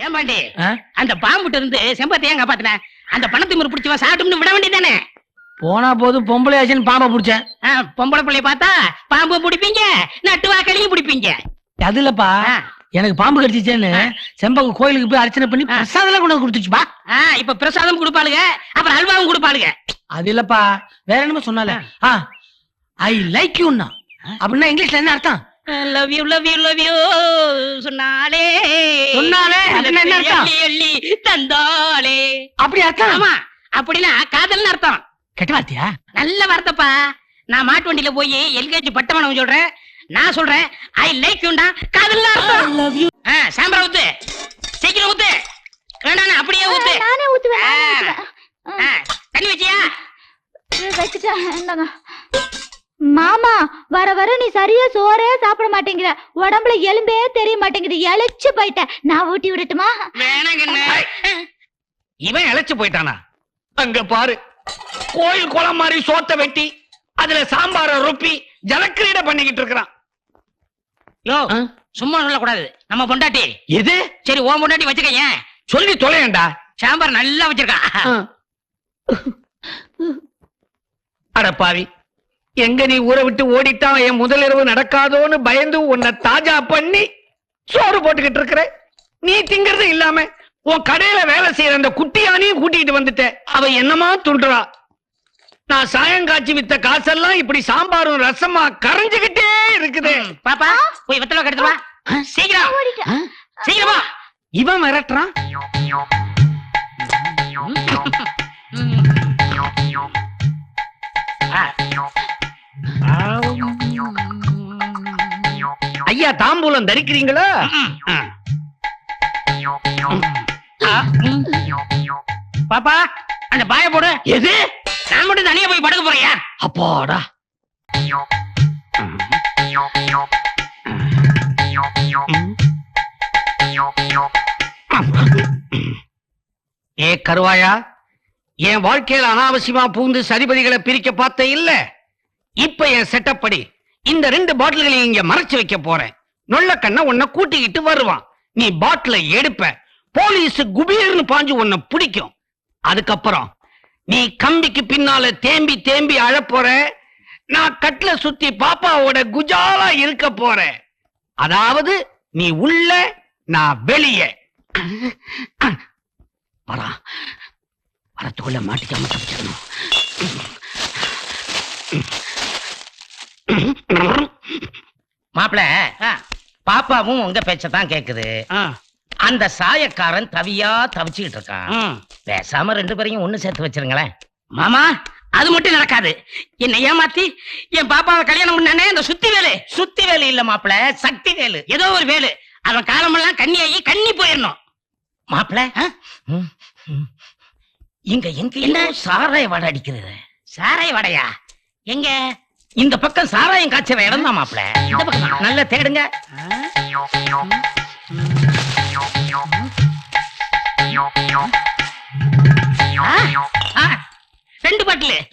ஏன் பாண்டி அந்த பாம்புட்டு இருந்து செம்பத்தையும் காப்பாத்தின அந்த பணத்தை முறை பிடிச்சவன் சாப்பிட்டு விட வேண்டியதானே. போனா போது பொம்பளை ஆச்சுன்னு பாம்பை பிடிச்சேன். பொம்பளை பிள்ளைய பார்த்தா பாம்பு பிடிப்பீங்க, நட்டுவாக்களையும் பிடிப்பீங்க. அது இல்லப்பா, எனக்கு பாம்பு கடிச்சிச்சேன்னு செம்பங்க கோயிலுக்கு போய் அர்ச்சனை பண்ணி பிரசாதம் கொண்டு கொடுத்துச்சுப்பா. இப்ப பிரசாதம் கொடுப்பாளுங்க, அப்புறம் அல்வாவும் கொடுப்பாளுங்க. அது இல்லப்பா, வேற என்னமோ சொன்னால ஐ லைக் யூன்னா அப்படின்னா இங்கிலீஷ்ல என்ன அர்த்தம்? Love you love you love you சொன்னாலே என்ன அர்த்தம்? எள்ளி தந்தாலே அப்படி அர்த்தம்? ஆமா, அப்படின்னா காதல்னு அர்த்தம். கெட்ட வார்த்தையா? நல்ல வார்த்தைப்பா. நான் மாட்டு வண்டியில போய் எல்கேஜி பட்டமானவன் சொல்றேன், நான் சொல்றேன் ஐ லைக் யூண்டா, காதல்னு அர்த்தம். சாம்பரா ஊத்து, சீக்கிரம் ஊத்து. வேண்டாம் அப்படியே ஊத்து. நானே ஊத்துவேன். தண்ணி வச்சியா? வச்சுட்டேன். மாமா, வர வர நீ சரியா சோறே சாப்பிட மாட்டேங்கிற, உடம்புல எலும்பே தெரிய மாட்டேங்குது, இழைச்சு போயிட்ட. நான் ஊட்டி விடட்டுமா? வேணாங்கண்ணே. இவன் இழைச்சு போயிட்டானா? அங்க பாரு, கோயில் குளம் மாதிரி சோத்த வெட்டி அதுல சாம்பார ரொப்பி ஜலக்கிரீட பண்ணிக்கிட்டு இருக்கிறான். யோ, சும்மா சொல்லக்கூடாது, நம்ம பொண்டாட்டி. எது? சரி, உன் பொண்டாட்டி வச்சுக்க, ஏன் சொல்லி தொலையண்டா. சாம்பார் நல்லா வச்சிருக்கா. அட பாவி, எங்க நீ ஊரை விட்டு ஓடிட்டா என் முதல் இரவு நடக்காதோன்னு பயந்து உன்னை தாஜா பண்ணி சோறு போட்டுக்கிட்டு இருக்கிற. நீ திங்கிறது இல்லாம உன் கடையில வேலை செய்யற அந்த குட்டியானையும் கூட்டிட்டு வந்துட்ட. அவ என்னமா துண்டுறா. நான் சாயங்காட்சி வித்த காசெல்லாம் இப்படி சாம்பாரும் ரசமா கரைஞ்சுகிட்டே இருக்குது. பாப்பா, போய் வெத்தலை கெடுத்து வா. சீக்கிரம் சீக்கிரமா. இவன் மிரட்டுறான். ஐயா, தாம்பூலம் தரிக்கிறீங்களா? பாப்பா, அந்த பாய போடு. எது? நான் மட்டும் தனியா போய் படுக்க போறியா? அப்பாடா. ஏ கருவாயா, என் வாழ்க்கையில அனாவசியமா பூந்து சரிபதிகளை பிரிக்க பார்த்த இல்ல. இப்ப என் செட்டப் படி இந்த 2 பாட்டில்களையும் இங்க மறைச்சு வைக்க போறேன். நொல்ல கண்ண உன்னை கூட்டிக்கிட்டு வருவான். நீ பாட்டில எடுப்ப, போலீஸ் குபீர்னு பாஞ்சு உன்னை பிடிக்கும். அதுக்கப்புறம் நீ கம்பிக்கு பின்னால தேம்பி தேம்பி அழப்போற. நான் கட்ல சுத்தி பாப்பாவோட குஜாலா இருக்க போறேன். அதாவது நீ உள்ள, நான் வெளியே. வரத்துக்குள்ள மாட்டிக்காம தப்பிச்சிடணும். மாப்பிள, பாப்பாவும் உங்க பேச்சதான் கேக்குது. அந்த சாயக்காரன் தவியா தவிச்சுக்கிட்டு இருக்கான். பேசாம 2 பேரையும் ஒண்ணு சேர்த்து வச்சிருங்களேன். மாமா, அது மட்டும் நடக்காது. என்ன ஏமாத்தி என் பாப்பாவை கல்யாணம் பண்ணானே அந்த சுத்தி வேலு இல்ல மாப்பிள, சக்தி வேலு. ஏதோ ஒரு வேலு. அவன் காலமெல்லாம் கண்ணியாகி கண்ணி போயிடணும். மாப்பிள, இங்க எங்க என்ன சாராய வடை அடிக்கிறது? சாராய வடையா? எங்க? இந்த பக்கம் சாராயம் காய்ச்சற இடம் தான் மாப்பிள. இந்த பக்கம் நல்லா தேடுங்க.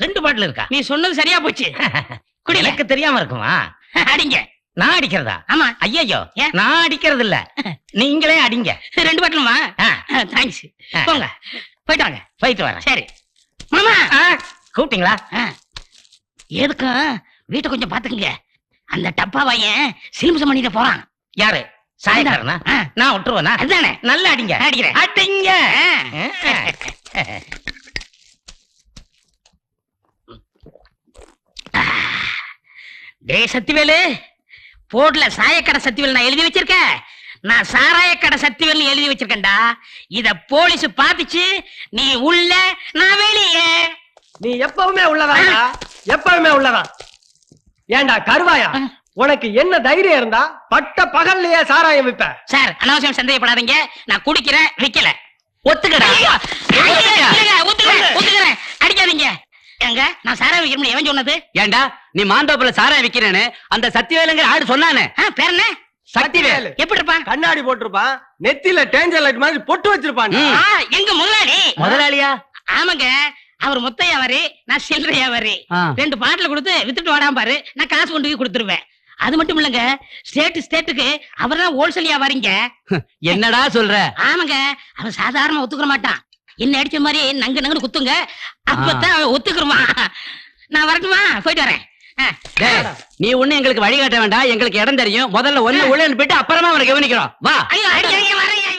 2 பாட்டில் இருக்கா? நீ சொன்னது சரியா போச்சு. குடி. எனக்கு தெரியாம இருக்குமா? அடிங்க. நான் அடிக்கிறதா? ஆமா. ஐயோ, நான் அடிக்கிறது இல்ல, நீங்களே அடிங்க. 2 பாட்டிலுமா? தேங்க்ஸ். போங்க, போயிட்டு வாங்க. போயிட்டு வரேன். சரி மாமா. கூப்பிட்டீங்களா? எதுக்கு? வீட்டை கொஞ்சம் பாத்துக்கங்க. அந்த டப்பா பையன் சிலிம்சம் பண்ணிட்டு போறான். யாரு? சாயக்காரனா? நான் விட்டுருவேனா? அதுதானே. நல்லா அடிங்க. அடிக்கிறேன். அடிங்க. டேய் சத்திவேலு, போர்ட்ல சாயக்கடை சத்திவேல் நான் எழுதி வச்சிருக்கேன். நான் சாராயக்கடை சத்திவேல் எழுதி வச்சிருக்கேன்டா. இத போலீஸ் பாத்துச்சு. நீ உள்ள, நான் வெளியே. நீ எப்பவுமே உள்ளதான், எப்பவுமே உள்ளதான். ஏண்டா கருவாயா, உனக்கு என்ன தைரியம் இருந்தா பட்ட பகல்லையே சாராயம் விப்ப? சார், அனாவசியம் சந்தேகப்படாதீங்க. நான் குடிக்கிறேன், விக்கல. ஒத்துக்கடா. ஒத்துக்கிறேன். அடிக்காதீங்க. எங்க நான் சாராயம் விக்கிறேன் எவன் சொன்னது? ஏண்டா, நீ மாந்தோப்புல சாராயம் விக்கிறேன்னு அந்த சத்திவேலுங்கிற ஆடு சொன்னானே. பேர் என்ன? சக்திவேலு. எப்படி இருப்பான்? கண்ணாடி போட்டிருப்பான், நெத்தில டேஞ்சர் லைட் மாதிரி பொட்டு வச்சிருப்பான். எங்க முதலாளி? முதலாளியா? ஆமாங்க, அவர் மொத்த வியாபாரி, நான் சில்லறை வியாபாரி. 2 பாட்டில் கொடுத்து வித்துட்டு வாடாம பாரு, நான் காசு கொண்டு போய் கொடுத்துருவேன். அது மட்டும் இல்லங்க, ஸ்டேட்டுக்கு அவர்தான் ஹோல்சேலியா வரீங்க. என்னடா சொல்ற? ஆமாங்க, அவன் சாதாரணமா ஒத்துக்க மாட்டான். என்ன அடிச்ச மாதிரி நங்கு குத்துங்க, அப்பதான் அவன் ஒத்துக்குருமா. நான் வரட்டுமா? போயிட்டு வரேன். நீ ஒண்ணு எங்களுக்கு வழிகாட்ட வேண்டாம், எங்களுக்கு இடம் தெரியும். முதல்ல ஒண்ணு உள்ள போயிட்டு அப்புறமா அவனை கவனிக்கிறோம். வா. ஐயோ, வரேன்.